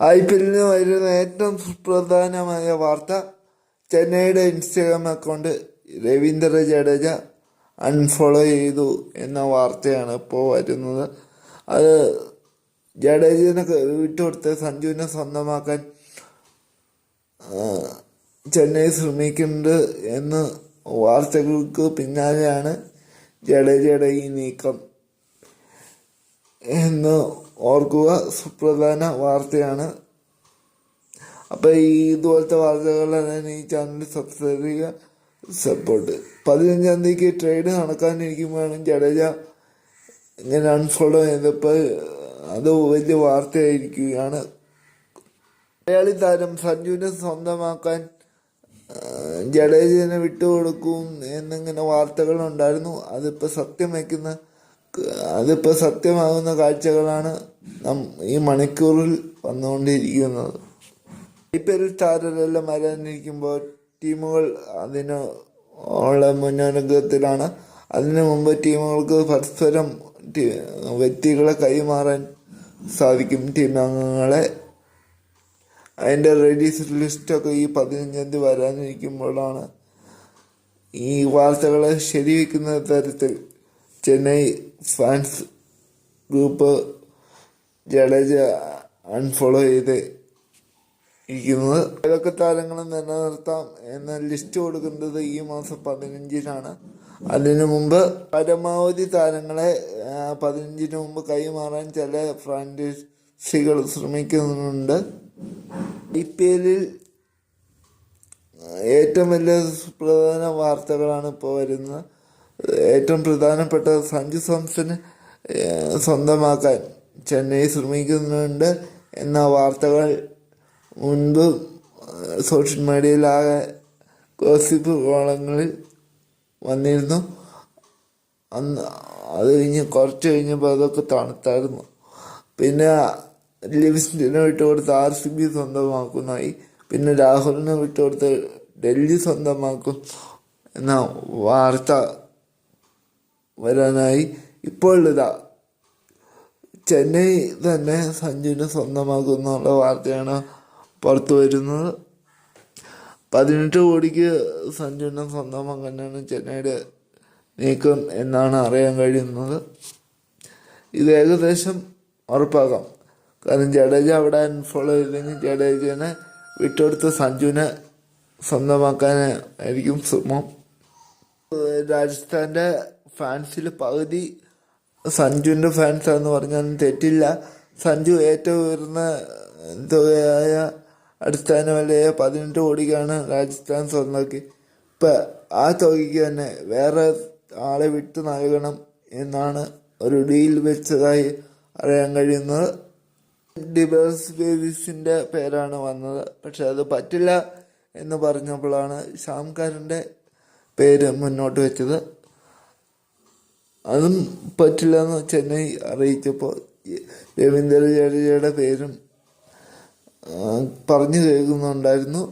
IPL വരുന്ന ഏറ്റവും സുപ്രധാനമായ വാർത്ത, ചെന്നൈയുടെ Instagram account Ravindra Jadeja unfollow ചെയ്തു എന്ന വാർത്തയാണ് ഇപ്പോൾ വരുന്നത്. അത് ജഡേജനെ വിട്ടുകൊടുത്ത് സഞ്ജുവിനെ സ്വന്തമാക്കാൻ ചെന്നൈ ശ്രമിക്കുന്നുണ്ട് എന്ന വാർത്തകൾക്ക് പിന്നാലെയാണ് ജഡേജയുടെ ഈ നീക്കം എന്ന് ഓർക്കുക. സുപ്രധാന വാർത്തയാണ്. അപ്പോൾ ഇതുപോലത്തെ വാർത്തകളെല്ലാം ഈ ചാനൽ സബ്സ്ക്രൈബ് ചെയ്യുക, സപ്പോർട്ട്. 15-ാം തീയതിക്ക് ട്രേഡ് നടക്കാനിരിക്കുമ്പോഴാണ് ജഡേജ ഇങ്ങനെ അൺഫോളോ ചെയ്തപ്പോൾ അത് വലിയ വാർത്തയായിരിക്കുകയാണ്. മലയാളി താരം സഞ്ജുവിനെ സ്വന്തമാക്കാൻ ജഡേജനെ വിട്ടുകൊടുക്കും എന്നിങ്ങനെ വാർത്തകളുണ്ടായിരുന്നു. അതിപ്പോൾ സത്യമാകുന്ന കാഴ്ചകളാണ് ഈ മണിക്കൂറിൽ വന്നുകൊണ്ടിരിക്കുന്നത്. IPL താരരെല്ലാം വരാനിരിക്കുമ്പോൾ ടീമുകൾ അതിന് ഉള്ള മുന്നൊരുക്കത്തിലാണ്. അതിനു മുമ്പ് ടീമുകൾക്ക് പരസ്പരം വ്യക്തികളെ കൈമാറാൻ സാധിക്കും. ടീം അംഗങ്ങളെ അതിൻ്റെ റെഡീസ് ലിസ്റ്റൊക്കെ ഈ 15-ാം തീയതി വരാനിരിക്കുമ്പോഴാണ് ഈ വാർത്തകളെ ശരിവെക്കുന്ന തരത്തിൽ Chennai fans group Jadeja unfollow ചെയ്ത് ഇരിക്കുന്നത്. ഏതൊക്കെ താരങ്ങളും നിലനിർത്താം എന്ന ലിസ്റ്റ് കൊടുക്കുന്നത് ഈ മാസം 15-നാണ്. അതിനു മുമ്പ് പരമാവധി താരങ്ങളെ 15-ന് മുമ്പ് കൈമാറാൻ ചില ഫ്രാഞ്ചൈസികൾ ശ്രമിക്കുന്നുണ്ട്. IPL ഏറ്റവും വലിയ സുപ്രധാന വാർത്തകളാണ് ഇപ്പോൾ വരുന്നത്. ഏറ്റവും പ്രധാനപ്പെട്ട സഞ്ജു സാംസനെ സ്വന്തമാക്കാൻ ചെന്നൈ ശ്രമിക്കുന്നുണ്ട് എന്ന വാർത്തകൾ മുൻപ് സോഷ്യൽ മീഡിയയിലാകെ ഗോസിപ്പ് കോളങ്ങളിൽ വന്നിരുന്നു. അത് കുറച്ച് കഴിഞ്ഞപ്പോൾ അതൊക്കെ തണുത്തായിരുന്നു. പിന്നെ ലിവിങ്സ്റ്റനെ വിട്ടുകൊടുത്ത് RCB സ്വന്തമാക്കുന്നതായി. പിന്നെ രാഹുലിനെ വിട്ടുകൊടുത്ത് ഡൽഹി സ്വന്തമാക്കും എന്ന വാർത്ത വരാനായി. ഇപ്പോൾ ചെന്നൈ തന്നെ സഞ്ജുവിനെ സ്വന്തമാക്കുന്നുള്ള വാർത്തയാണ് പുറത്തു വരുന്നത്. 18 കോടിക്ക് സഞ്ജുവിനെ സ്വന്തമാക്കാനാണ് ചെന്നൈയുടെ നീക്കം എന്നാണ് അറിയാൻ കഴിയുന്നത്. ഇത് ഏകദേശം ഉറപ്പാക്കാം. കാരണം ജഡേജ അവിടെ അൺഫോളോ ചെയ്തെങ്കിൽ ജഡേജനെ വിട്ടുകൊടുത്ത് സഞ്ജുവിനെ സ്വന്തമാക്കാനായിരിക്കും ശ്രമം. രാജസ്ഥാൻ്റെ ഫാൻസിൽ പകുതി സഞ്ജുവിൻ്റെ ഫാൻസാന്ന് പറഞ്ഞാലും തെറ്റില്ല. സഞ്ജു ഏറ്റവും ഉയർന്ന തുകയായ അടിസ്ഥാന വിലയെ 18 കോടിക്കാണ് രാജസ്ഥാൻ സ്വന്തമാക്കി. ഇപ്പം ആ തുകയ്ക്ക് തന്നെ വേറെ ആളെ വിട്ടു നൽകണം എന്നാണ് ഒരു ഡീൽ വെച്ചതായി അറിയാൻ കഴിയുന്നത്. ഡിബേഴ്സ് ബേബീസിൻ്റെ പേരാണ് വന്നത്. പക്ഷെ അത് പറ്റില്ല എന്ന് പറഞ്ഞപ്പോഴാണ് ഷാംകാരൻ്റെ പേര് മുന്നോട്ട് വെച്ചത്. അതും പറ്റില്ല എന്ന് ചെന്നൈ അറിയിച്ചപ്പോൾ രവീന്ദ്ര ജഡേജയുടെ പേരും പറഞ്ഞു കേൾക്കുന്നുണ്ടായിരുന്നു.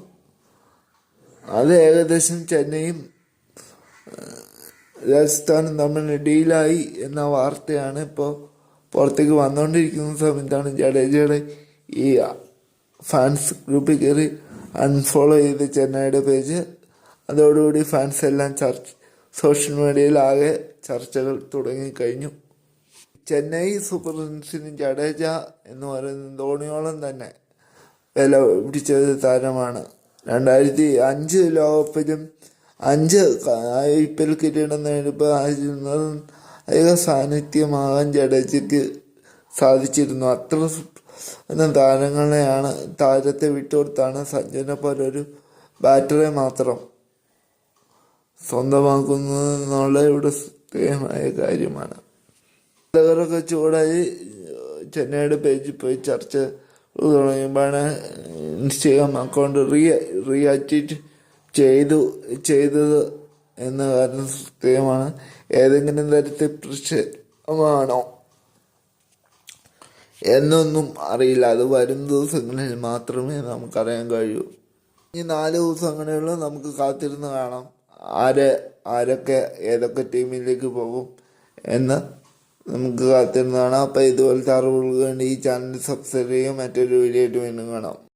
അത് ഏകദേശം ചെന്നൈയും രാജസ്ഥാനും തമ്മിൽ ഡീലായി എന്ന വാർത്തയാണ് ഇപ്പോൾ പുറത്തേക്ക് വന്നുകൊണ്ടിരിക്കുന്ന സമയത്താണ് ജഡേജയുടെ ഈ ഫാൻസ് ഗ്രൂപ്പിൽ കയറി അൺഫോളോ ചെയ്ത് ചെന്നൈയുടെ പേജ്. അതോടുകൂടി ഫാൻസ് എല്ലാം സോഷ്യൽ മീഡിയയിലാകെ ചർച്ചകൾ തുടങ്ങിക്കഴിഞ്ഞു. ചെന്നൈ സൂപ്പർ കിങ്സിന് ജഡേജ എന്ന് പറയുന്നത് ധോണിയോളം തന്നെ വില പിടിച്ച താരമാണ്. 2005 ലോകകപ്പിലും 5 IPL കിരീടം നേടിയപ്പോൾ അധിക സാന്നിധ്യമാകാൻ ജഡേജയ്ക്ക് സാധിച്ചിരുന്നു. അത്ര താരത്തെ വിട്ടുകൊടുത്താണ് സഞ്ജുവിനെ പോലൊരു ബാറ്ററെ മാത്രം സ്വന്തമാക്കുന്നതെന്നുള്ള ഇവിടെ ശ്രദ്ധേയമായ കാര്യമാണ്. ആരാധകരൊക്കെ ചൂടായി ചെന്നൈയുടെ പേജിൽ പോയി ചർച്ച തുടങ്ങിയപ്പോഴാണ് ഇൻസ്റ്റാഗ്രാം അക്കൗണ്ട് റീആക്ടിവേറ്റ് ചെയ്തത് എന്ന കാര്യം ശ്രദ്ധേയമാണ്. ഏതെങ്കിലും തരത്തിൽ പ്രശ്നമാണോ എന്നൊന്നും അറിയില്ല. അത് വരും ദിവസങ്ങളിൽ മാത്രമേ നമുക്കറിയാൻ കഴിയൂ. ഈ 4 ദിവസങ്ങളിലും നമുക്ക് കാത്തിരുന്ന് കാണാം ആരൊക്കെ ഏതൊക്കെ ടീമിലേക്ക് പോകും എന്ന്. നമുക്ക് കാത്തിരുന്ന് കാണാം. അപ്പോൾ ഇതുപോലത്തെ അറിവുകൾക്ക് വേണ്ടി ഈ ചാനൽ സബ്സ്ക്രൈബ് ചെയ്യുക. മറ്റൊരു വീഡിയോ ആയിട്ട് വീണ്ടും കാണാം.